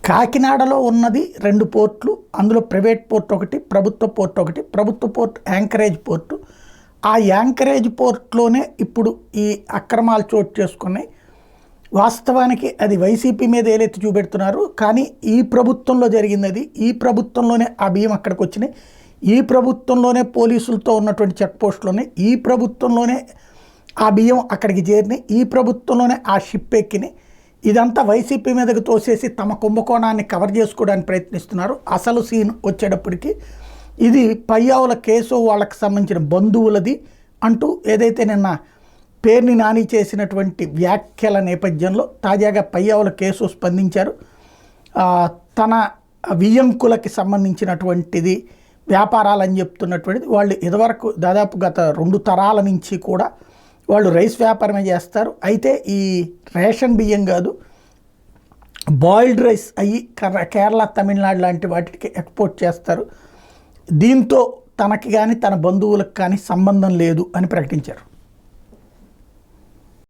కాకినాడలో ఉన్నది 2 పోర్టులు. అందులో ప్రైవేట్ పోర్ట్ ఒకటి, ప్రభుత్వ పోర్ట్ ఒకటి. ప్రభుత్వ పోర్ట్ యాంకరేజ్ పోర్టు. ఆ యాంకరేజ్ పోర్ట్లోనే ఇప్పుడు ఈ అక్రమాలు చోటు చేసుకున్నాయి. వాస్తవానికి అది వైసీపీ మీద ఏలెత్తి చూపెడుతున్నారు. కానీ ఈ ప్రభుత్వంలో జరిగింది అది. ఈ ప్రభుత్వంలోనే ఆ బియ్యం అక్కడికి వచ్చినాయి. ఈ ప్రభుత్వంలోనే పోలీసులతో ఉన్నటువంటి చెక్ పోస్టులోనే, ఈ ప్రభుత్వంలోనే ఆ బియ్యం అక్కడికి చేరినాయి. ఈ ప్రభుత్వంలోనే ఆ షిప్ ఎక్కినాయి. ఇదంతా వైసీపీ మీదకి తోసేసి తమ కుంభకోణాన్ని కవర్ చేసుకోవడానికి ప్రయత్నిస్తున్నారు. అసలు సీన్ వచ్చేటప్పటికి ఇది పయ్యావుల కేసు వాళ్ళకి సంబంధించిన బంధువులది అంటూ ఏదైతే నిన్న పేర్ని నాని చేసినటువంటి వ్యాఖ్యల నేపథ్యంలో తాజాగా పయ్యావుల కేసు స్పందించారు. తన వియ్యంకులకి సంబంధించినటువంటిది వ్యాపారాలని చెప్తున్నటువంటిది. వాళ్ళు ఇదివరకు దాదాపు గత 2 తరాల నుంచి కూడా వాళ్ళు రైస్ వ్యాపారమే చేస్తారు. అయితే ఈ రేషన్ బియ్యం కాదు, బాయిల్డ్ రైస్ అయ్యి కేరళ, తమిళనాడు లాంటి వాటికి ఎక్స్పోర్ట్ చేస్తారు. దీంతో తనకి కానీ తన బంధువులకు కానీ సంబంధం లేదు అని ప్రకటించారు.